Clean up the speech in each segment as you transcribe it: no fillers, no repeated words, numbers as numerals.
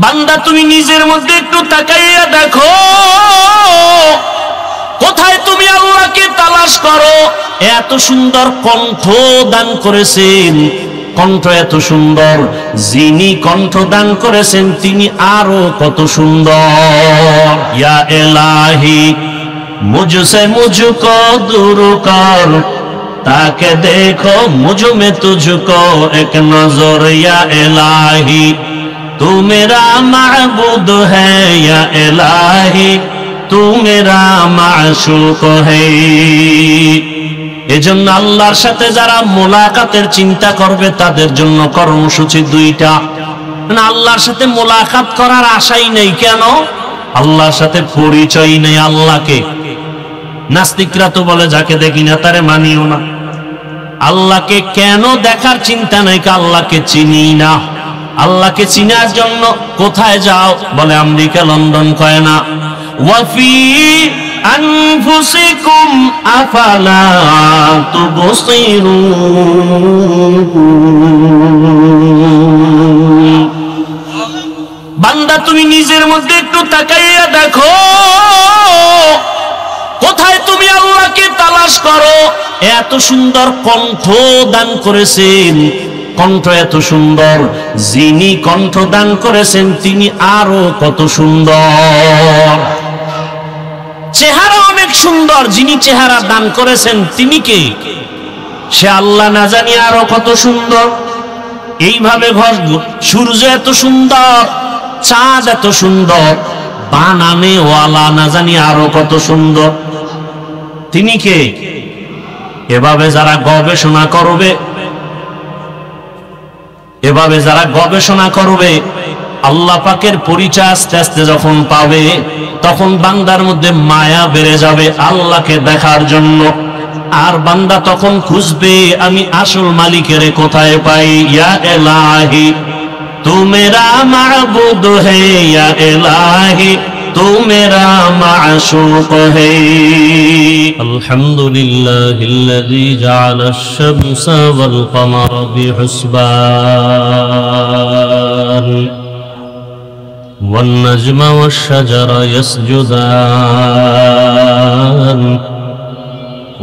বান্দা তুমি নিজের মধ্যে একটু তাকাইয়া দেখো, কোথায় তুমি আল্লাহকে তালাশ করো। এত সুন্দর কণ্ঠ দান করেছেন, কণ্ঠ এত সুন্দর, যিনি কণ্ঠ দান করেছেন তিনি আরো কত সুন্দর। ইয়া ইলাহি মুঝসে মুঝকো দূর কর, তাকে দেখো মুঝ মে তুঝকো এক নজর। ইয়া ইলাহি तू मेरा महबूब है, या इलाही तू मेरा माशूक है। এজন্য আল্লাহর সাথে যারা মোলাকাতের চিন্তা করবে তাদের জন্য কর্মসূচি দুইটা। না, আল্লাহর সাথে মোলাকাত করার আশাই নেই, কেন? আল্লাহর সাথে পরিচয় নেই আল্লাহকে। নাস্তিকরা তো বলে যাকে দেখি না তারে মানিও না। আল্লাহকে কেন দেখার চিন্তা নাই? আল্লাহকে চিনি না। আল্লাহকে চিনার জন্য কোথায় যাও? বলে আমেরিকা, লন্ডন কয় না। ওয়াফি আনফুসিকুম আফালা তুবসিরুন। বান্দা তুমি নিজের মধ্যে একটু তাকাইয়া দেখো, কোথায় তুমি আল্লাহকে তালাশ করো। এত সুন্দর কণ্ঠ দান করেছেন, কণ্ঠ এত সুন্দর, যিনি কণ্ঠ দান করেছেন তিনি আরো কত সুন্দর। চেহারা অনেক সুন্দর, যিনি চেহারা দান করেছেন তিনি কে? সে আল্লাহ না জানি আরো কত সুন্দর। এইভাবে সূর্য এত সুন্দর, চাঁদ এত সুন্দর, বানানে ওয়ালা না জানি আরো কত সুন্দর। তিনি কে? এভাবে যারা গবেষণা করবে, এভাবে যারা গবেষণা করবে, আল্লাহ পাকের পরিচয় আস্তে আস্তে যখন পাবে, তখন বান্দার মধ্যে মায়া বেড়ে যাবে আল্লাহকে দেখার জন্য। আর বান্দা তখন খুঁজবে আমি আসল মালিকের কোথায় পাই। ইয়া ইলাহি তু মেরা মাবুদ হে, ইয়া ইলাহি तू मेरा माशूक है। अल्हम्दुलिल्लाहिल्लज़ी जअल अश-शम्स वल-क़मर बिहुस्बान वन-नज्म वश-शजर यस्जुदान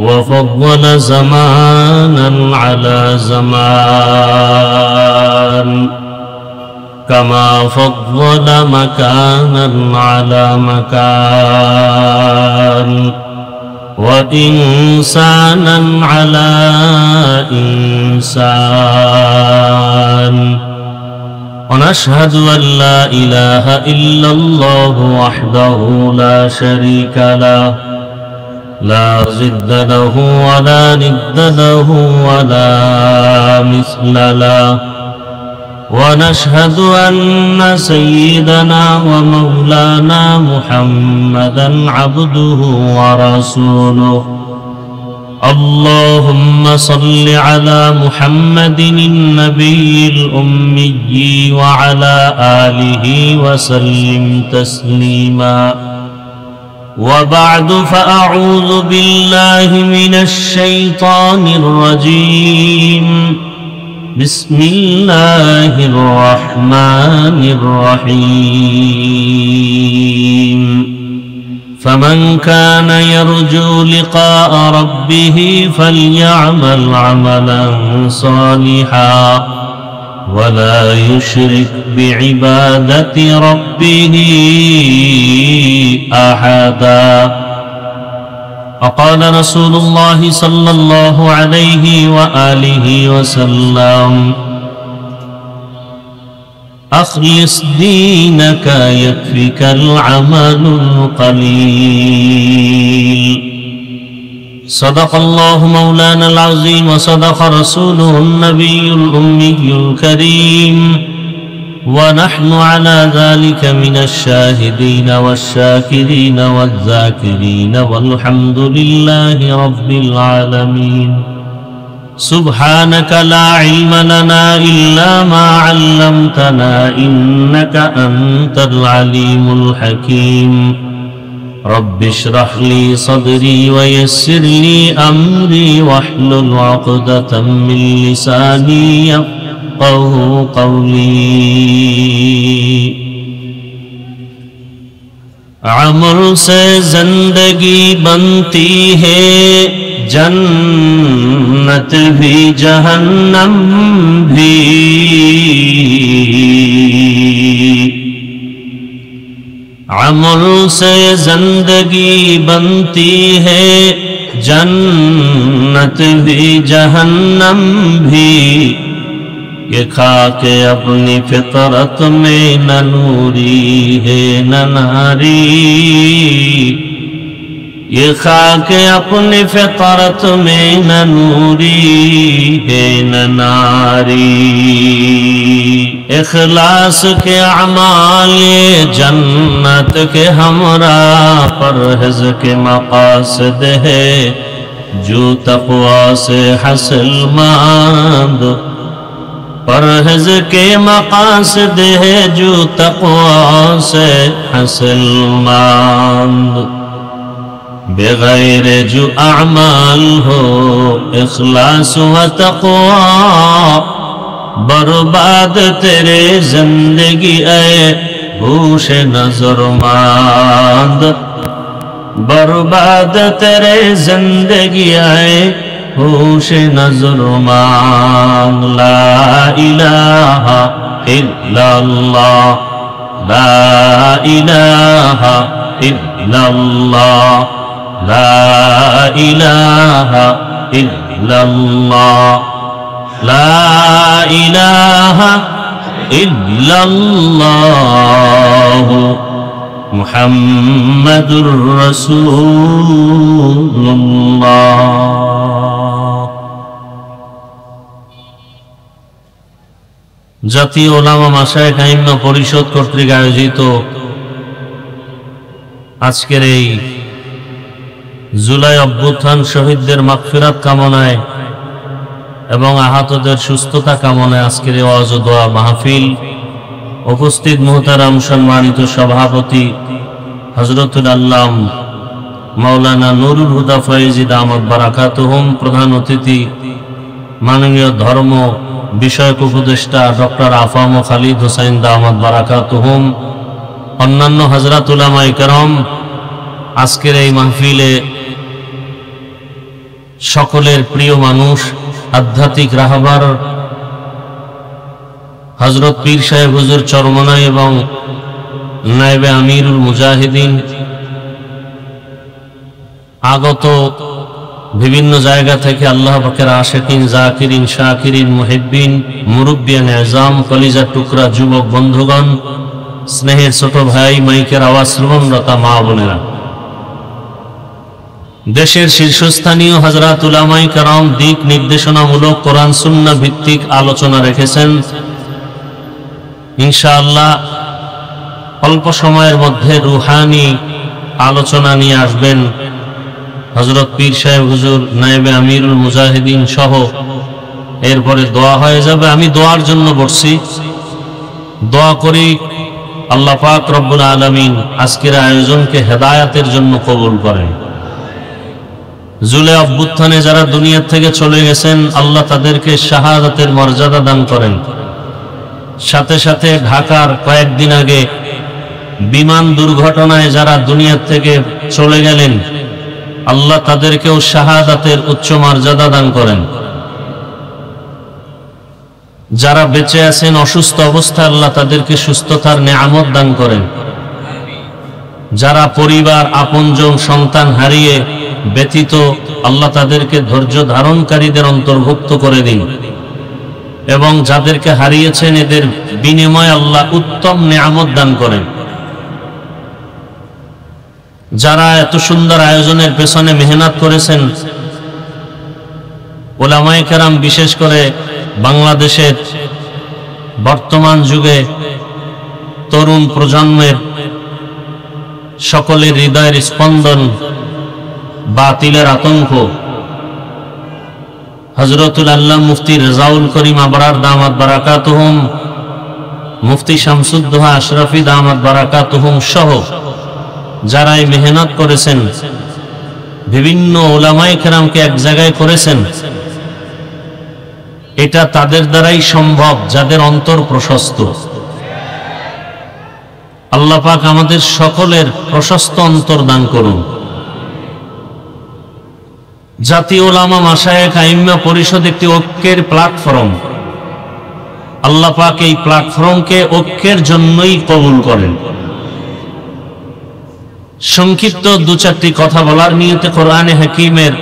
वफ़द्दल ज़मानन अला ज़मान كما فضل مكانا على مكان وإنسانا على إنسان ونشهد أن لا إله إلا الله وحده لا شريك له لا ضد له ولا ند له ولا مثل له ونشهد أن سيدنا ومولانا محمدا عبده ورسوله اللهم صل على محمد النبي الأمي وعلى آله وسلم تسليما وبعد فأعوذ بالله من الشيطان الرجيم بسم الله الرحمن الرحيم فمن كان يرجو لقاء ربه فليعمل عملا صالحا ولا يشرك بعبادة ربه أحدا وقال رسول الله صلى الله عليه وآله وسلم أخلص دينك يكفك العمل القليل صدق الله مولانا العظيم وصدق رسوله النبي الأمي الكريم ونحن على ذلك من الشاهدين والشاكرين والذاكرين والحمد لله رب العالمين سبحانك لا علم لنا إلا ما علمتنا إنك أنت العليم الحكيم رب اشرح لي صدري ويسر لي أمري واحلل عقدة من لساني يفقهوا قولي अमल से जिंदगी बनती है जन्नत भी जहन्नम भी। अमल से जिंदगी बनती है जन्नत भी जहन्नम भी। ये खाके अपनी फितरत में न नूरी है न नारी। ये खाके अपनी फितरत में न नूरी है न नारी। इखलास के अमाल ये जन्नत के हमरा, परहेज़ के मक़ासिद है जो तक़वा से हासिल मंद। परहेज़ के मक़ासिद है जो तक़वा से हासिल मंद। बग़ैर जो अमाल हो इखलास व तक़वा, बर्बाद तेरे जिंदगी ऐ होश नज़रमंद। बर्बाद तेरे जिंदगी ऐ होश नज़रमंद। ला इलाहा इल्लल्लाह, ला इलाहा इल्लल्लाह, ला इलाहा इल्लल्लाह, ला इलाहा इल्लल्लाह मुहम्मदुर रसूलुल्लाह। জাতীয় ওলামা মাশায়েখ আইম্মা পরিষদ কর্তৃক আয়োজিত আজকের এই জুলাই অভ্যুত্থান শহীদদের মাগফিরাত কামনায় এবং আহতদের সুস্থতা কামনায় আজকের এই ওয়াজ ও দোয়া মাহফিল। উপস্থিত মুহতারাম সম্মানিত সভাপতি হযরতুল আল্লাম মাওলানা নুরুল হুদা ফয়েজী দামাত বারাকাতুহুম, প্রধান অতিথি মাননীয় ধর্ম বিষয়ক উপদেষ্টা ডক্টর আফাম খালিদ হোসেন দামাত বারাকাতুহুম, অন্যান্য হযরত উলামায়ে কেরাম, আজকের এই মাহফিলে সকলের প্রিয় মানুষ আধ্যাত্মিক রাহবার হযরত পীর সাহেব হুজুর চরমনাই এবং নায়েবে আমিরুল মুজাহিদিন, আগত বিভিন্ন জায়গা থেকে আল্লাহ পাকের আশিকিন, জাকিরিন, শাকিরিন, মুহিব্বিন, মুরব্বিয়ান আযম, কলিজার টুকরা যুবক বন্ধুগণ, স্নেহের ছোট ভাই, মাইকের আওয়াজ শ্রবণরতা মা বোনেরা, দেশের শীর্ষস্থানীয় হযরত উলামায়ে কেরাম দিক নির্দেশনামূলক কোরআন সুন্নাহ ভিত্তিক আলোচনা রেখেছেন। ইনশাআল্লাহ অল্প সময়ের মধ্যে রুহানি আলোচনা নিয়ে আসবেন হযরত পীর সাহেব হুজুর, নায়েবে আমিরুল মুজাহিদিন সহ। এরপরে দোয়া হয়ে যাবে। আমি দোয়ার জন্য বসছি। দোয়া করি আল্লাহ পাক রব্বুল আলামিন আজকের আয়োজনকে হেদায়েতের জন্য কবুল করেন। জুলাই অভ্যুত্থানে যারা দুনিয়া থেকে চলে গেছেন, আল্লাহ তাদেরকে শাহাদাতের মর্যাদা দান করেন। সাথে সাথে ঢাকার কয়েকদিন আগে বিমান দুর্ঘটনায় যারা দুনিয়া থেকে চলে গেলেন, আল্লাহ তাদেরকেও শাহাদাতের উচ্চ মর্যাদা দান করেন। যারা বেঁচে আছেন অসুস্থ অবস্থায়, আল্লাহ তাদেরকে সুস্থতার নেয়ামত দান করেন। যারা পরিবার, আপনজন, সন্তান হারিয়ে ব্যথিত, আল্লাহ তাদেরকে ধৈর্য ধারণকারীদের অন্তর্ভুক্ত করে দিন। এবং যাদেরকে হারিয়েছেন এদের বিনিময়ে আল্লাহ উত্তম নেয়ামত দান করেন। যারা এত সুন্দর আয়োজনের পেছনে মেহনত করেছেন, উলামায়ে কেরাম, বিশেষ করে বাংলাদেশের বর্তমান যুগে তরুণ প্রজন্মের সকলের হৃদয়ের স্পন্দন, বাতিলের আতঙ্ক, হযরতুল আল্লাহ মুফতি রেজাউল করিম আবরার দামাত বারাকাতুহুম, মুফতি শামসুদ্দোহা আশরাফি দামাত বারাকাতুহুম সহ যারা এই মেহনত করেছেন, বিভিন্ন উলামায়ে কেরামকে এক জায়গায় করেছেন, এটা তাদের দ্বারাই সম্ভব যাদের অন্তর প্রশস্ত। আল্লাহ পাক আমাদের সকলের প্রশস্ত অন্তর দান করুন। জাতীয় উলামা মাশায়েখ আইম্মা পরিষদ একটি ঐক্যের প্ল্যাটফর্ম। আল্লাহ পাক এই প্ল্যাটফর্মকে ঐক্যের জন্যই কবুল করেন। সংক্ষিপ্ত দু চারটি কথা বলার নিয়তে কোরআনে হাকিমের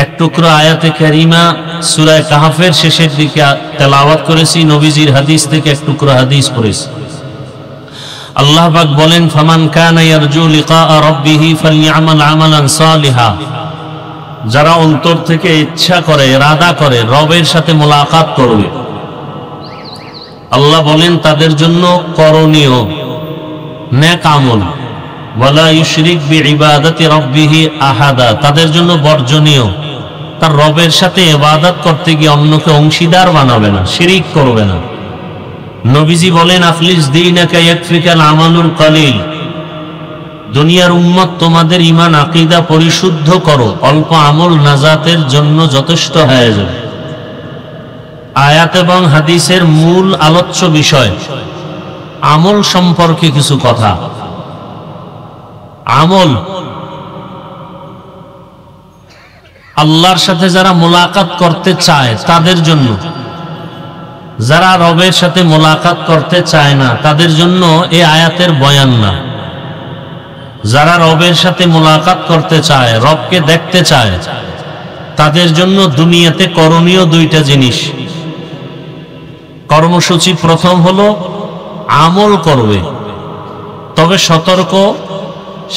এক টুকরো আয়াতে কারিমা সূরা কাহফের শেষের দিকে তেলাওয়াত করেছি, নবীজির হাদিস থেকে এক টুকরো হাদিস পড়েছি। আল্লাহ পাক বলেন, ফামান কানা ইয়ারজু লিকা রাব্বিহি ফালইআমাল আমালান সালিহা। যারা অন্তর থেকে ইচ্ছা করে, ইরাদা করে রবের সাথে মোলাকাত করবে, আল্লাহ বলেন তাদের জন্য করণীয় নেক আমল। ওয়ালা ইউশরিক বিইবাদাতি রাব্বিহি আহাদা। তাদের জন্য বর্জনীয়, তার রবের সাথে ইবাদত করতে গিয়ে অন্যকে অংশীদার বানাবে না, শিরিক করবে না। নবীজি বলেন, আখলিস দীনাকা ইয়াকফিকাল আমালুল কলিল। দুনিয়ার উম্মত, তোমাদের ঈমান আকীদা পরিশুদ্ধ করো, অল্প আমল নাজাতের জন্য যথেষ্ট হয়ে যাবে। আয়াত এবং হাদিসের মূল আলোচ্য বিষয় আমল সম্পর্কে কিছু কথা। আমল, আল্লাহর সাথে যারা মোলাকাত করতে চায় তাদের জন্য, যারা রবের সাথে মোলাকাত করতে চায় না তাদের জন্য এই আয়াতের বয়ান না। যারা রবের সাথে মোলাকাত করতে চায়, রবকে দেখতে চায়, তাদের জন্য দুনিয়াতে করণীয় দুইটা জিনিস। কর্মসূচি প্রথম হলো আমল করবে, তবে সতর্ক,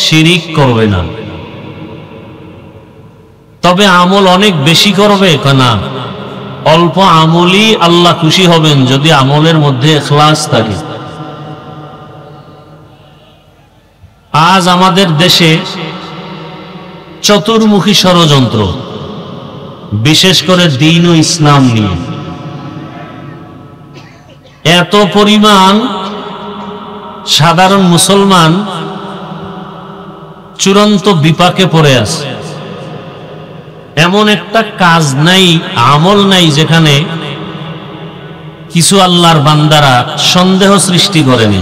শিরিক করবে না। তবে আমল অনেক বেশি করবে না, অল্প আমলই আল্লাহ খুশি হবেন যদি আমলের মধ্যে ইখলাস থাকে। আজ আমাদের দেশে চতুর্মুখী ষড়যন্ত্র, বিশেষ করে দ্বীন ও ইসলাম নিয়ে এত পরিমাণ সাধারণ মুসলমান চূড়ান্ত বিপাকে পড়ে আছে। এমন একটা কাজ নাই, আমল নাই যেখানে কিছু আল্লাহর বান্দারা সন্দেহ সৃষ্টি করেনি।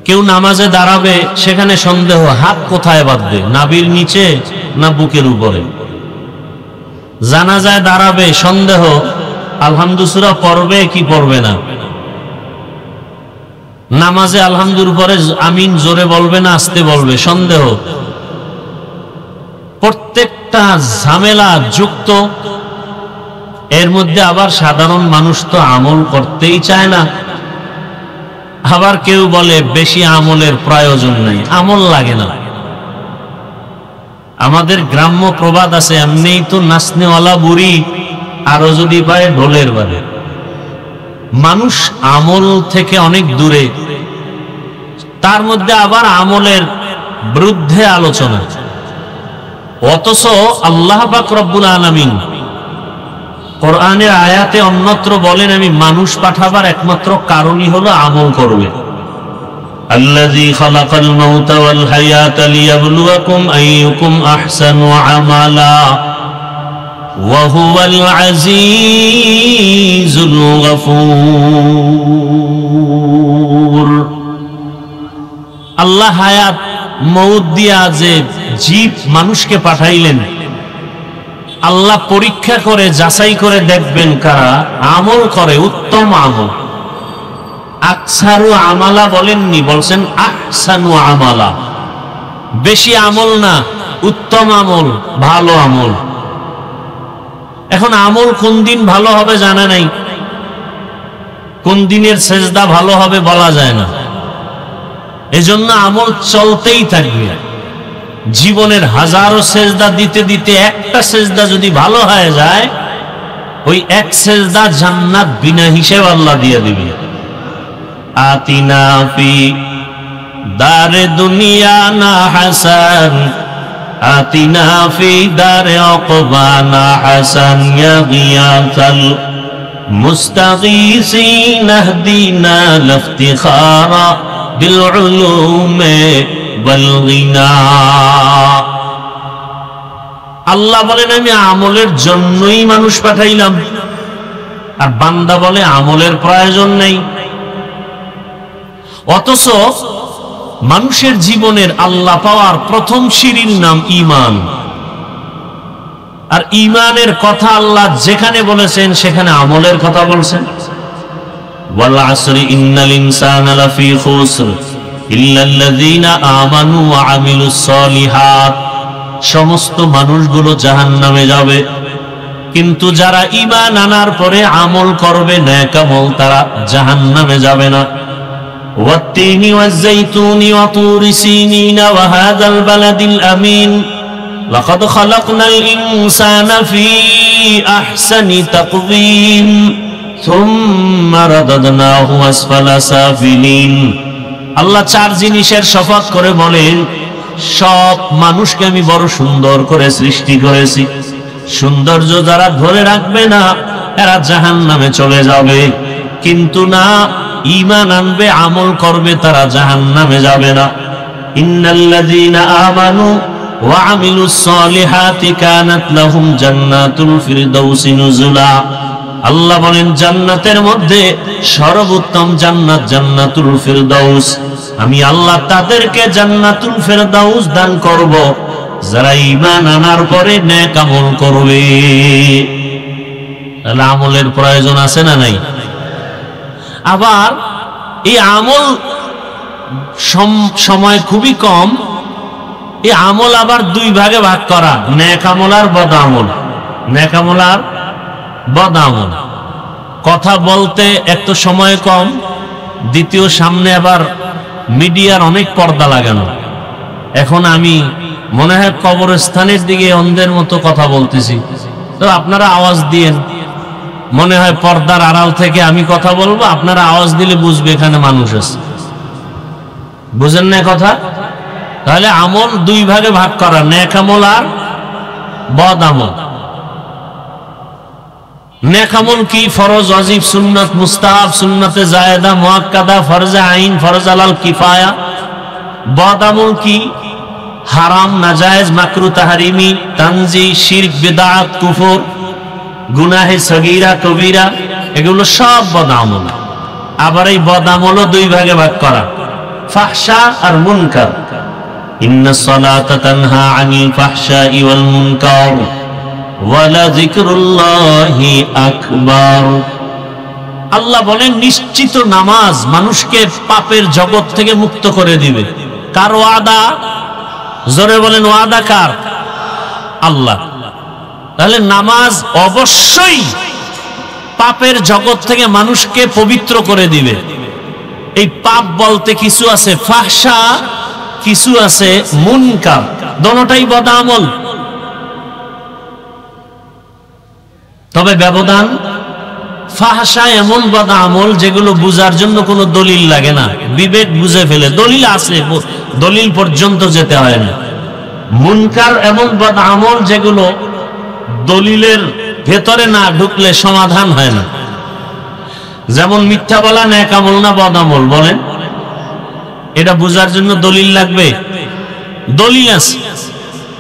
কেউ নামাজে দাঁড়াবে, সেখানে সন্দেহ, হাত কোথায় বাঁধবে, নাভির নিচে না বুকের উপরে। জানাজায় দাঁড়াবে, সন্দেহ, আলহামদু সূরা পড়বে কি পড়বে না। নামাজে আলহামদুর পরে আমিন জোরে বলবে না আস্তে বলবে, সন্দেহ। প্রত্যেকটা ঝামেলা যুক্ত। এর মধ্যে আবার সাধারণ মানুষ তো আমল করতেই চায় না। আবার কেউ বলে বেশি আমলের প্রয়োজন নেই, আমল লাগে না। আমাদের গ্রাম্য প্রবাদ আছে, এমনিই তো নাচনেওয়ালা বুড়ি, আরো যদি পায় ঢোলের বাজে। মানুষ আমল থেকে অনেক দূরে, তার মধ্যে আবার আমলের বিরুদ্ধে আলোচনা। অথচ আল্লাহ পাক রব্বুল আলামিন কোরআনের আয়াতে অন্যত্র বলেন, আমি মানুষ পাঠাবার একমাত্র কারণই হলো আমল করবে। আল্লাযী খালাকাল মাউতা ওয়াল হায়াতা লিয়াবলুয়াকুম আইয়ুকুম আহসানু আমালা ওয়া হুয়াল আজিজুল গফুর। আল্লাহ হায়াত মউত দিয়া যে জীব মানুষকে পাঠাইলেন, আল্লাহ পরীক্ষা করে যাচাই করে দেখবেন কারা আমল করে, উত্তম আমল। আকসারু আমালা বলেননি, বলছেন আহসানু আমালা। বেশি আমল না, উত্তম আমল, ভালো আমল। এখন আমল কোন দিন ভালো হবে জানা নাই, কোন দিনের সেজদা ভালো হবে বলা যায় না। এজন্য আমল চলতেই থাকবে। জীবনের হাজারো সেজদা দিতে দিতে একটা সেজদা যদি ভালো হয়ে যায়, ওই এক সেজদা জান্নাত বিনা হিসেব আল্লাহ দিয়ে দিবে। আতিনা ফি দারে দুনিয়া না হাসান, আতিনা ফি দারে উকবা না হাসান, ইয়া গিয়াসাল মুস্তাগীসিন আহদিনা লাফতিখারা বিল উলুমে ওয়াল গিনা। আল্লাহ বলেন, আমি আমলের জন্যই মানুষ পাঠাইলাম। আর বান্দা বলে আমলের প্রয়োজন নেই। অথচ মানুষের জীবনের আল্লাহ পাওয়ার প্রথম সিঁড়ির নাম ঈমান। আর ঈমানের কথা আল্লাহ যেখানে বলেছেন সেখানে আমলের কথা বলছেন। ওয়াল আসরি ইন্নাল ইনসানা লাফি খুসর ইল্লাল্লাযীনা আমানু ওয়া আমিলুস সলিহাত। সমস্ত মানুষগুলো জাহান্নামে যাবে, কিন্তু যারা ঈমান আনার পরে আমল করবে নেক আমল, তারা জাহান্নামে যাবে না। ওয়াত-তিনি ওয়াজ-যাইতুনি ওয়া তুরি সিনিনা ওয়া হাযাল বালাদিল আমিন লাকাদ খালাকনাল ইনসানা ফি আহসানি তাকওয়িম সুম্মা রাদাদনাহু আসফালা সাফিলিন। আল্লাহ চার জিনিসের শপথ করে বলেন, সব মানুষকে আমি বড় সুন্দর করে সৃষ্টি করেছি। সৌন্দর্য যারা ধরে রাখবে না এরা জাহান্নামে চলে যাবে, কিন্তু না, ঈমান আনবে আমল করবে তারা জাহান্নামে যাবে না। ইন্নাল্লাযীনা আমানু ওয়া আমিলুস সলিহাতি কানাত লাহুম জান্নাতুল ফিরদাউসি নুজুলা। আল্লাহ বলেন জান্নাতের মধ্যে সর্বোত্তম জান্নাত জান্নাতুল ফিরদাউস। আমি আল্লাহ তাদেরকে জান্নাতুল ফিরদাউস দান করব যারা ঈমান আনার পরে নেক আমল করবে। তাহলে আমলের প্রয়োজন আছে না নাই? আবার এই আমল সময় খুবই কম। এই আমল আবার দুই ভাগে ভাগ করা, নেক আমল আর বদ আমল। নেক আমল আর বদ আমল। কথা বলতে এক তো সময় কম, দ্বিতীয় সামনে আবার মিডিয়ার অনেক পর্দা লাগানো। এখন আমি মনে হয় কবরস্থানের দিকে অন্ধের মতো কথা বলতেছি, তো আপনারা আওয়াজ দিয়েন। মনে হয় পর্দার আড়াল থেকে আমি কথা বলবো, আপনারা আওয়াজ দিলে বুঝবে এখানে মানুষ আছে। বুঝেন না কথা? তাহলে আমল দুই ভাগে ভাগ করা, নেক আমল আর বদ আমল। নেক আমল কি? ফরজ, ওয়াজিব, সুন্নাত, মুস্তাহাব, সুন্নাতে জায়েদা, মুআক্কাদা, ফরজে আইন, ফরজ আলাল কিফায়া। বদ আমল কি? হারাম, নাজায়েজ, মাকরু, তাহরিমি, তানজি, শিরক, বিদআত, কুফর, গুনাহে সগীরা, কবিরা, এগুলো সব বদ আমল। আবার এই বদ আমলও দুই ভাগে ভাগ করা, ফাহশা আর মুনকার। ইন্নাস সালাতা তানহা আনিল ফাহশাই ওয়াল মুনকার ওয়া লাযিকরুল্লাহি আকবার। আল্লাহ বলেন নিশ্চিত নামাজ মানুষকে পাপের জগৎ থেকে মুক্ত করে দিবে। কার ওয়াদা? জোরে বলেন, ওয়াদা কার? আল্লাহ। তাহলে নামাজ অবশ্যই পাপের জগৎ থেকে মানুষকে পবিত্র করে দিবে। এই পাপ বলতে কিছু আছে ফাহশা, কিছু আছে মুনকার, দোনোটাই বদ আমল। তবে ব্যবধান, ফাহশা এমন বদ আমল যেগুলো বুঝার জন্য কোনো দলিল লাগে না, বিবেক বুঝে ফেলে, দলিল আছে, দলিল পর্যন্ত যেতে হয় না। মুনকার এমন বদ আমল যেগুলো দলিলের ভেতরে না ঢুকলে সমাধান হয় না। যেমন মিথ্যা বলা নেক আমল না বদ আমল? বলেন, এটা বুঝার জন্য দলিল লাগবে? দলিল আছে।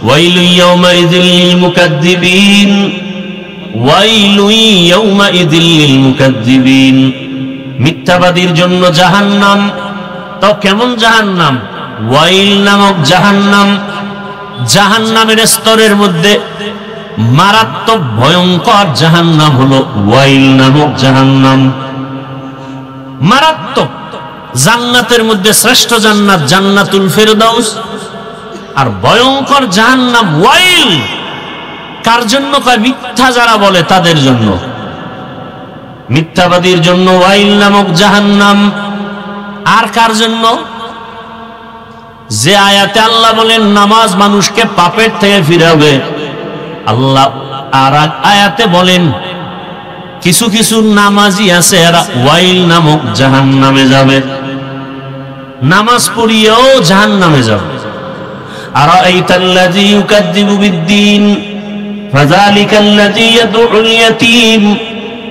ওয়াইলু ইয়াউমাইযিল লিল মুকাদ্দিবিন, ওয়াইলু ইয়াউমাইযিল লিল মুকাদ্দিবিন। মিথ্যাবাদীর জন্য জাহান্নাম। তো কেমন জাহান্নাম? ওয়াইল নামক জাহান্নাম। জাহান্নামের স্তরের মধ্যে মারাত্মক ভয়ঙ্কর জাহান্নাম হলো ওয়াইল নামক জাহান্নাম। মারাত্মক। জান্নাতের মধ্যে শ্রেষ্ঠ জান্নাত জান্নাতুল ফিরদাউস, আর ভয়ঙ্কর জাহান্নাম ওয়াইল। কার জন্য? কয় মিথ্যা যারা বলে তাদের জন্য। মিথ্যাবাদীর জন্য ওয়াইল নামক জাহান্নাম। আর কার জন্য? যে আয়াতে আল্লাহ বলেন নামাজ মানুষকে পাপের থেকে ফিরাবে, আল্লাহ আর আয়াতে বলেন কিছু কিছু নামাজি আছে এরা ওয়াইল নামক জাহান্নামে যাবে। নামাজ পড়িয়েও জাহান্নামে যাবে। আরাআইতাল্লাযী ইউকাযযিবু বিদ্দীন ফাযালিকাল্লাযী ইয়াদউল ইয়াতীম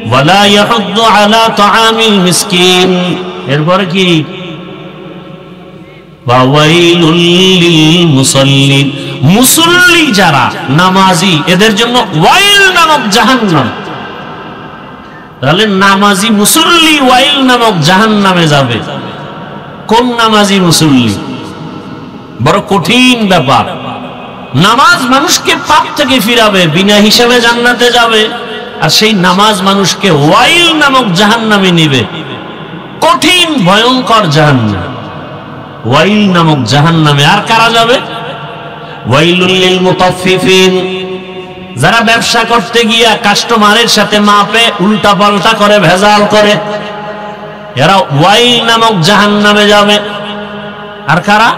ওয়া লা ইয়াহুদ্দু আলা তাআমিল মিসকিন। এরপর কি? ওয়াইলুল লিল মুসাল্লিন। মুসল্লি যারা নামাজি এদের জন্য ওয়াইল নামক জাহান্নাম। তাহলে নামাজি মুসল্লি ওয়াইল নামক জাহান্নামে যাবে। কোন নামাজি মুসল্লি? বড় কঠিন ব্যাপার। নামাজ মানুষকে পাপ থেকে ফিরাবে, বিনা হিসাবে জান্নাতে যাবে, আর সেই নামাজ মানুষকে ওয়াইল নামক জাহান্নামে নিবে। কঠিন ভয়ঙ্কর জাহান্নাম, ওয়াইল নামক জাহান্নামে। আর কারা যাবে? ওয়াইলুল লিল মুতাফফিফিন, যারা ব্যবসা করতে গিয়া কাস্টমারের সাথে মাপে উল্টা পাল্টা করে, ভেজাল করে, এরা ওয়াইল নামক জাহান্নামে যাবে। আর কারা?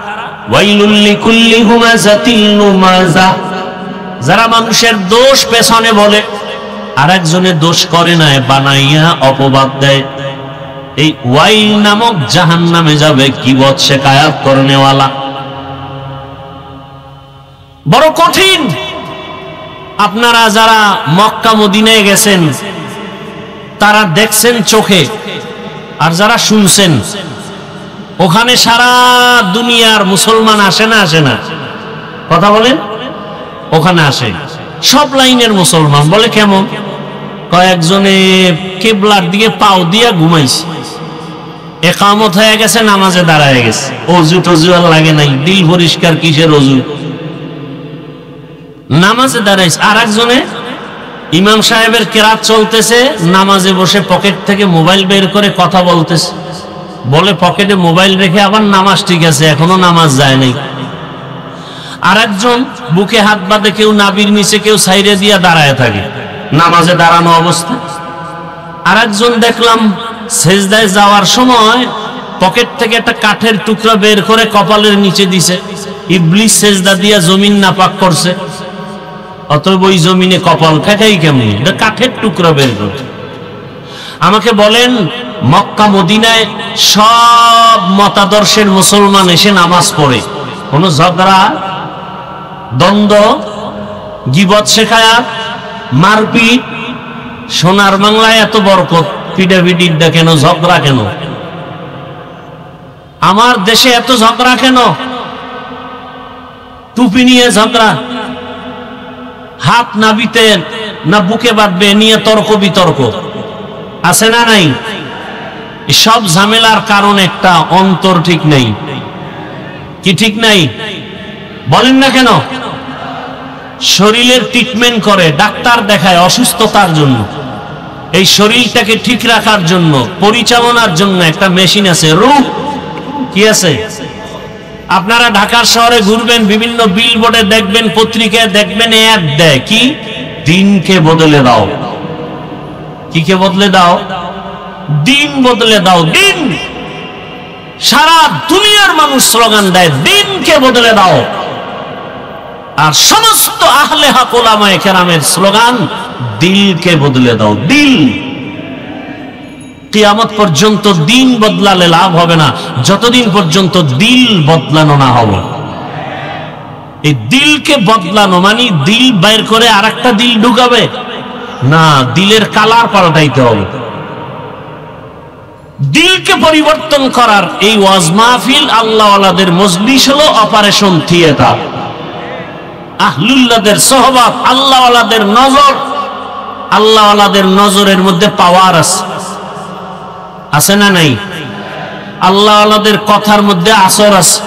ওয়াইলুল লিকুল্লি হুমাযাতিল লুমাযা, যারা মানুষের দোষ পেছনে বলে, আরেকজনের দোষ করে না, বানাইয়া অপবাদ দেয়, এই ওয়াইল নামক জাহান্নামে যাবে। গীবত শিকায়াত করনেওয়ালা, বড় কঠিন। আপনারা যারা মক্কা মদিনায় গেছেন তারা দেখছেন চোখে, আর যারা শুনছেন, ওখানে সারা দুনিয়ার মুসলমান আসে না? আসে না? কথা বলেন। ওখানে আসে সব লাইনের মুসলমান। বলে কেমন? কয়েকজনে কিবলার দিকে পাও দিয়া ঘুমাইছে, একামত হয়ে গেছে, নামাজে দাঁড়ায় গেছে, অজু টজু আর লাগে নাই, দিল পরিষ্কার, কিসের অজু, নামাজে দাঁড়াইছে। আর একজনে ইমাম সাহেবের কেরাত চলতেছে, নামাজে বসে পকেট থেকে মোবাইল বের করে কথা বলতেছে। বলে পকেটে মোবাইল রেখে আবার নামাজ ঠিক আছে, এখনো নামাজ যায় নাই। আর একজন বুকে হাত বাঁধে, কেউ নাবির নিচে, কেউ সাইডে দিয়া দাঁড়ায় থাকে, নামাজে দাঁড়ানো অবস্থায়। আর একজন দেখলাম সেজদায় যাওয়ার সময় পকেট থেকে একটা কাঠের টুকরা বের করে কপালের নিচে দিছে। ইবলিস সেজদা দিয়া জমিন নাপাক করছে, অতএব ওই জমিনে কপাল ঠেকাই কেমনি? এটা কাঠের টুকরা বের করে। আমাকে বলেন, মক্কা মদিনায় সব মতাদর্শের মুসলমান এসে নামাজ পড়ে, কোন ঝগড়া, দ্বন্দ্ব, গীবত শিকায়াত, মারপিট? সোনার বাংলায় এত বরকত, পিটাপিটিটা কেন? ঝগড়া কেন? আমার দেশে এত ঝগড়া কেন? টুপি নিয়ে ঝগড়া, হাত নাবিতে না বুকে বাঁধবে নিয়ে তর্ক বিতর্ক, আছে না নাই? সব ঝামেলার কারণ একটা, অন্তর ঠিক নেই। কি ঠিক নাই? বলেন না কেন? শরীরের ট্রিটমেন্ট করে, ডাক্তার দেখায় অসুস্থতার জন্য। এই শরীরটাকে ঠিক রাখার জন্য, পরিচালনার জন্য একটা মেশিন আছে, রূহ। কি আছে? আপনারা ঢাকার শহরে ঘুরবেন, বিভিন্ন বিলবোর্ডে দেখবেন, পত্রিকায় দেখবেন, অ্যাড দেয় কি? দিনকে বদলে দাও। কি কে বদলে দাও? দিন বদলে দাও। দিন, সারা দুনিয়ার মানুষ স্লোগান দেয়, দিনকে বদলে দাও। আর সমস্ত আহলে হক উলামায়ে কেরামের স্লোগান, দিলকে বদলে দাও। দিল, কিয়ামত পর্যন্ত দিন বদলালে লাভ হবে না, যতদিন পর্যন্ত দিল বদলানো না হবে। এই দিলকে বদলানো মানে দিল বাইর করে আরেকটা দিল ঢুকাবে না, দিলের কালার পাল্টাইতে হবে। দিলকে পরিবর্তন করার এই ওয়াজ মাহফিল, আল্লাহওয়ালাদের মজলিস হলো অপারেশন থিয়েটার। আহলুল্লাহদের সোহবত, আল্লাহওয়ালাদের নজর, আল্লাহওয়ালাদের নজরের মধ্যে পাওয়ার আছে, আছে না নাই? আল্লাহওয়ালাদের কথার মধ্যে আসর আছে।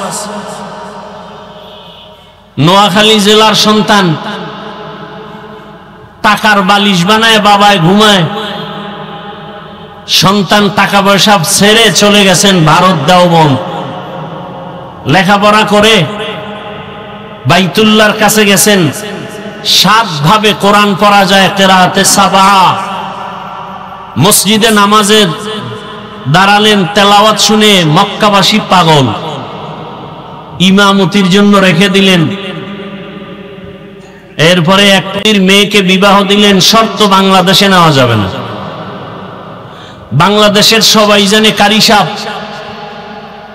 নোয়াখালী জেলার সন্তান টাকার বালিশ বানায় বাবায় ঘুমায়, সন্তান টাকা পয়সা ছেড়ে চলে গেছেন ভারত দেওবন্দ, লেখাপড়া করে বাইতুল্লাহর কাছে গেছেন। 7 ভাবে কোরআন পড়া যায়, কিরাআতে সাবা। মসজিদে নামাজে দাঁড়ালেন, তেলাওয়াত শুনে মক্কাবাসী পাগল, ইমামতির জন্য রেখে দিলেন। এরপরে একটির মেয়েকে বিবাহ দিলেন, শর্ত বাংলাদেশে নেওয়া যাবে না। বাংলাদেশের সবাই জানে কারি সাহেব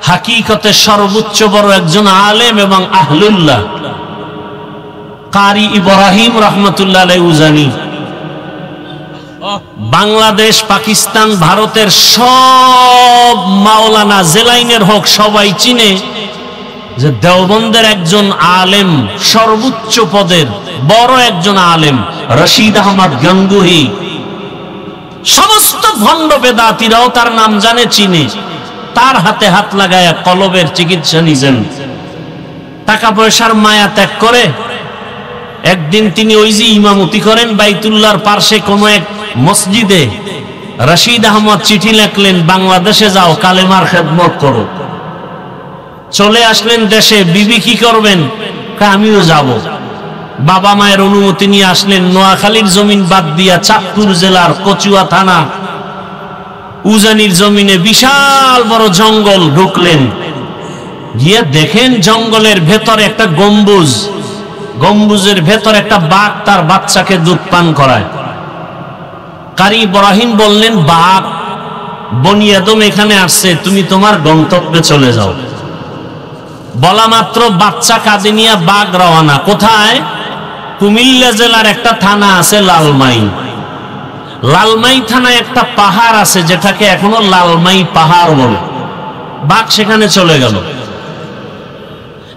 হাকিকতে সর্বোচ্চ বড় একজন আলেম এবং আহলুল্লাহ, কারি ইব্রাহিম রহমতুল্লাহ আলাইহি উজানি। বাংলাদেশ, পাকিস্তান, ভারতের সব মাওলানা জেলাইনের হোক, সবাই চিনে যে দেওবন্দের একজন আলেম, সর্বোচ্চ পদের বড় একজন আলেম, রশিদ আহমদ গঙ্গুহি। সমস্ত ভণ্ড বেদাতীরাও তার নাম জানে, চিনে। তার হাতে হাত লাগায় কলবের চিকিৎসা নিছেন। টাকা পয়সার মায়া ত্যাগ করে একদিন তিনি ওই যে ইমামতি করেন বাইতুল্লাহর পাশে কোন এক মসজিদে, রশিদ আহমদ চিঠি লিখলেন, বাংলাদেশে যাও, কালেমার খেদমত করো। চলে আসলেন দেশে। বিবি কি করবেন? আমিও যাব। বাবা মায়ের অনুমতি নিয়ে আসলেন। নোয়াখালীর জমিন বাদ দিয়া চাঁদপুর জেলার কচুয়া থানা উজানির জমিনে বিশাল বড় জঙ্গল ঢুকলেন। গিয়ে দেখেন জঙ্গলের ভেতরে একটা গম্বুজ, গম্বুজের ভেতর একটা বাঘ তার বাচ্চাকে দুধ পান করায়। কারি ইব্রাহিম বললেন, বাঘ, বনি আদম এখানে আসছে, তুমি তোমার গন্তব্যে চলে যাও। বলা মাত্র বাচ্চা কাঁধে নিয়ে বাঘ রওনা। কোথায়? কুমিল্লা জেলার একটা থানা আছে লালমাই। লালমাই থানায় একটা পাহাড় আছে যেটাকে এখনো লালমাই পাহাড় বলে। বাঘ সেখানে চলে গেল।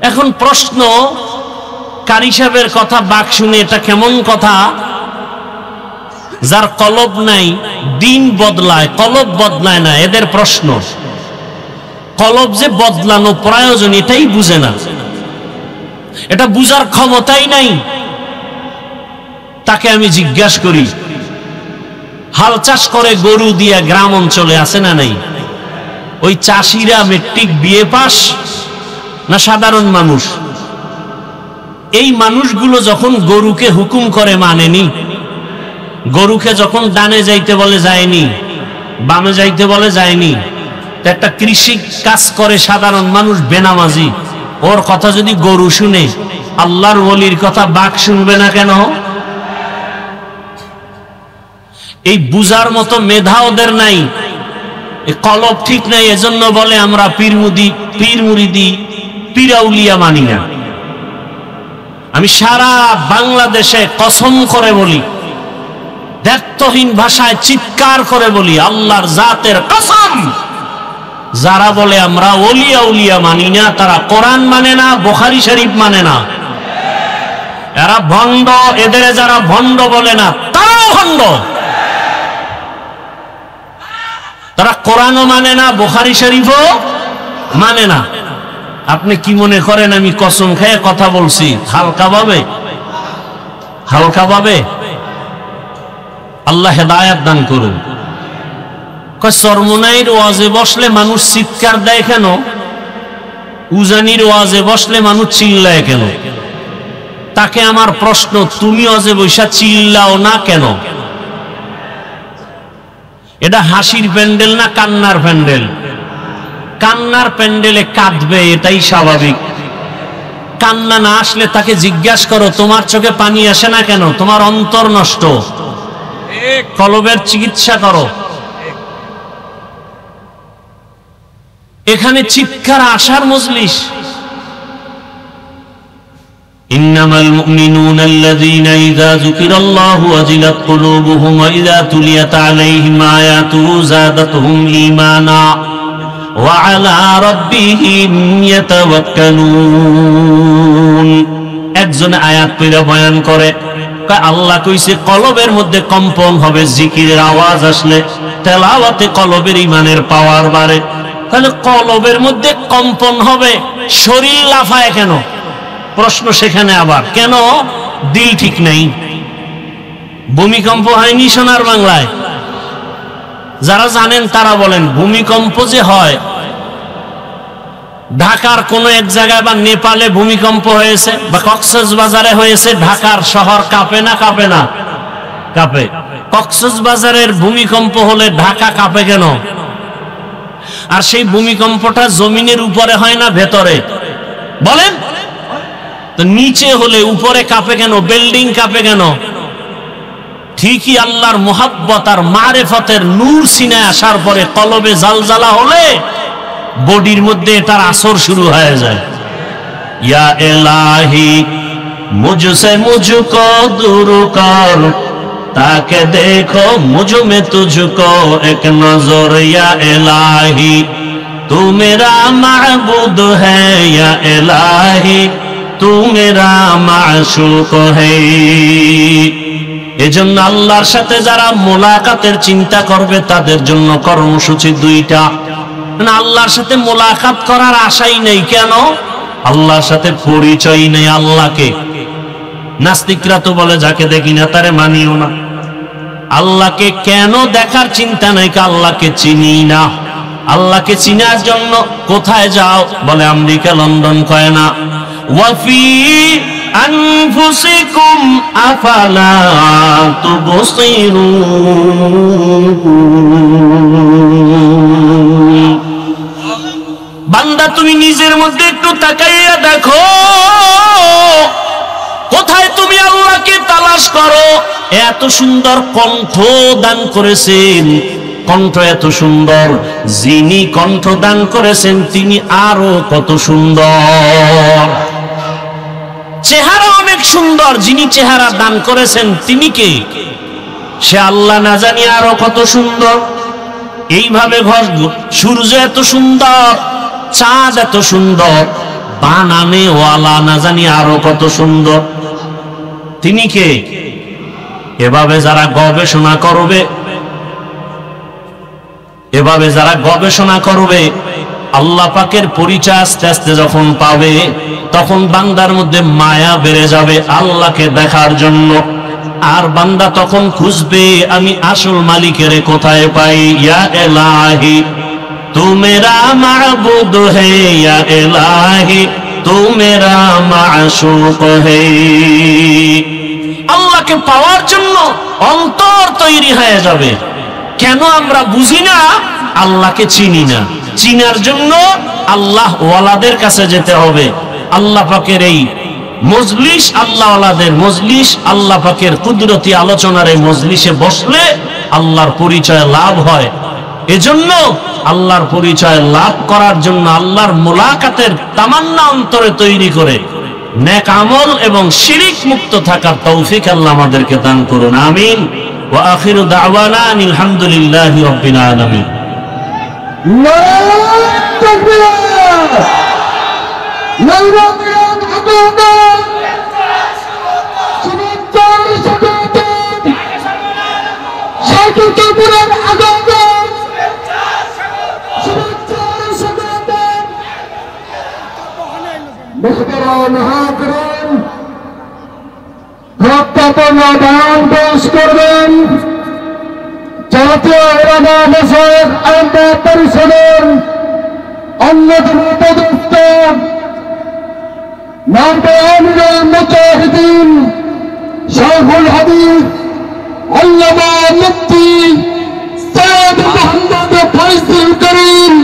এখন প্রশ্ন, কারি সাহেবের কথা বাঘ শুনে এটা কেমন কথা? যার কলব নাই দিন বদলায়, কলব বদলায় না। এদের প্রশ্ন, কলব যে বদলানো প্রয়োজন এটাই বুঝে না, এটা বুঝার ক্ষমতাই নাই। তাকে আমি জিজ্ঞাসা করি, হাল চাষ করে গরু দিয়া গ্রাম অঞ্চলে আছে না নাই? ওই চাষিরা মেট্রিক বিএ পাস না সাধারণ মানুষ? এই মানুষগুলো যখন গরুকে হুকুম করে মানেনি, গরুকে যখন ডানে যাইতে বলে যায়নি, বামে যাইতে বলে যায়নি। একটা কৃষি কাজ করে সাধারণ মানুষ বেনামাজি, ওর কথা যদি গরু শুনে, আল্লাহর ওলির কথা বাঘ শুনবে না কেন? এই বুঝার মতো মেধা ওদের নাই, কলব ঠিক নাই। এজন্য বলে আমরা পীর মুরিদি পীরাউলিয়া মানি না। আমি সারা বাংলাদেশে কসম করে বলি, দ্ব্যর্থহীন ভাষায় চিৎকার করে বলি, আল্লাহর জাতের কসম, যারা বলে আমরা ওলিয়া উলিয়া মানি না, তারা কোরআন মানে না, বুখারী শরীফ মানে না। এরা ভণ্ড। এদের যারা ভণ্ড বলে না তারাও ভণ্ড। তারা কোরআনও মানে না, বুখারী শরীফও মানে না। আপনি কি মনে করেন আমি কসম খেয়ে কথা বলছি হালকা ভাবে? হালকা ভাবে? আল্লাহ হেদায়েত দান করুন। চরমনাইর ওয়াজে বসলে মানুষ চিৎকার দেয় কেন? উজানির ওয়াজে বসলে মানুষ চিল্লায় কেন? তাকে আমার প্রশ্ন, তুমি ওয়াজে বৈশা চিল্লাও না কেন? এটা হাসির প্যান্ডেল না কান্নার প্যান্ডেল? কান্নার প্যান্ডেলে কাঁদবে, এটাই স্বাভাবিক। কান্না না আসলে তাকে জিজ্ঞাসা করো, তোমার চোখে পানি আসে না কেন? তোমার অন্তর নষ্ট, কলবের চিকিৎসা করো। এখানে চিৎকার আসার মজলিস। ইন্নামাল মুমিনুনা আল্লাযীনা ইযা যুকিরাল্লাহু ওয়াজিলাত কুলুবুহুম ওয়া ইযা তুলিয়াত আলাইহিম আয়াতুহু যাদাতুহুম ঈমানা ওয়া আলা রাব্বিহিম ইয়াতাওয়াক্কালুন। একজন আয়াত পড়ে বয়ান করে, আল্লাহ কইছে কলবের মধ্যে কম্পন হবে জিকিরের আওয়াজ আসলে, তেলাওয়াতে কলবের ঈমানের পাওয়ার বাড়ে। তাহলে কলবের মধ্যে কম্পন হবে, শরীর লাফায় কেন? প্রশ্ন সেখানে আবার, কেন? দিল ঠিক নাই। ভূমিকম্প হয়নি সোনার বাংলায়? যারা জানেন তারা বলেন, ভূমিকম্প যে হয় ঢাকার কোন এক জায়গায় বা নেপালে ভূমিকম্প হয়েছে বা কক্সবাজারে হয়েছে, ঢাকার শহর কাঁপে না কাঁপে না? কাঁপে। কক্সবাজারের ভূমিকম্প হলে ঢাকা কাঁপে কেন? আর সেই ভূমিকম্পটা জমিনের উপরে হয় না ভেতরে? বলেন তো, নিচে হলে উপরে কাঁপে কেন? বিল্ডিং কাঁপে কেন? ঠিকই আল্লাহর মুহাব্বত আর মারেফতের নূর সিনায় আসার পরে কলবে জালজালা হলে বডির মধ্যে এটার আসর শুরু হয়ে যায়। ইয়া ইলাহি মুঝসে মুঝকো দূর কর, তাকে দেখো মুঝ মে তুঝকো এক নজর। ইয়া ইলাহি তু মেরা মাবুদ হ্যায়, ইয়া ইলাহি তু মেরা মাশুক হ্যায়। এজন্য আল্লাহর সাথে যারা মোলাকাতের চিন্তা করবে তাদের জন্য কর্মসূচি দুইটা। না আল্লাহর সাথে মোলাকাত করার আশাই নেই। কেন? আল্লাহর সাথে পরিচয় নেই আল্লাহকে। নাস্তিকরা তো বলে যাকে দেখি না তারে মানিও না। আল্লাহকে কেন দেখার চিন্তা নাই? আল্লাহকে চিনি না। আল্লাহকে চিনার জন্য কোথায় যাও? বলে আমেরিকা, লন্ডন কয় না। ওয়াফি আনফুসিকুম আফালা তুবসিরুন। বান্দা তুমি নিজের মধ্যে একটু তাকাইয়া দেখো, কোথায় তুমি আল্লাহকে তালাশ করো। এত সুন্দর কণ্ঠ দান করেছেন, কণ্ঠ এত সুন্দর, যিনি কণ্ঠ দান করেছেন তিনি আরো কত সুন্দর। চেহারা অনেক সুন্দর, যিনি চেহারা দান করেছেন তিনি কে? সে আল্লাহ না জানি আরো কত সুন্দর। এইভাবে সূর্য এত সুন্দর, চাঁদ এত সুন্দর, বানানে ওয়ালা না জানি আরো কত সুন্দর। তিনি কে? এভাবে যারা গবেষণা করবে, এভাবে যারা গবেষণা করবে, আল্লাহ পাকের পরিচয় আস্তে আস্তে যখন পাবে, তখন বান্দার মধ্যে মায়া বেড়ে যাবে আল্লাহকে দেখার জন্য। আর বান্দা তখন খুঁজবে আমি আসল মালিকের কোথায় পাই। ইয়া ইলাহি তু মেরা মাবুদ হে, ইয়া ইলাহি তু মেরা মাশুক হে। আল্লাহকে পাওয়ার জন্য অন্তর তৈরি হয়ে যাবে। কেন আমরা বুঝি না? আল্লাহকে চিনি না। চিনার জন্য আল্লাহ ওয়ালাদের কাছে যেতে হবে। আল্লাহ পাকের এই মজলিস, আল্লাহ ওয়ালাদের মজলিস, আল্লাহ পাকের কুদরতি আলোচনার এই মজলিসে বসলে আল্লাহর পরিচয় লাভ হয়। এজন্য আল্লাহর পরিচয় লাভ করার জন্য আল্লাহর মুলাকাতের তামান্না অন্তরে তৈরি করে নেক আমল এবং শিরিক মুক্ত থাকার তৌফিক আল্লাহ আমাদেরকে দান করুন। আমিন। ওয়া আখিরু দাওয়ানা আলহামদুলিল্লাহি রাব্বিল আলামিন। নারায়ে তাকবীর, নারায়ে তাকবীর, সুন্নাতুল সালাত, শাহাদাতুল আযান, সুন্নাতুল সালাত। মুহতারাম হাজিরিন, বক্তব্য বয়ান পেশ করবেন জাতীয় উলামা মাসায়েখ আহমদ পরিষদের অন্যতম উপদেষ্টা নায়েবে আমিরুল মুজাহিদিন শাইখুল হাদিস আল্লামা মুফতি সৈয়দ মুহাম্মদ ফয়জুল করিম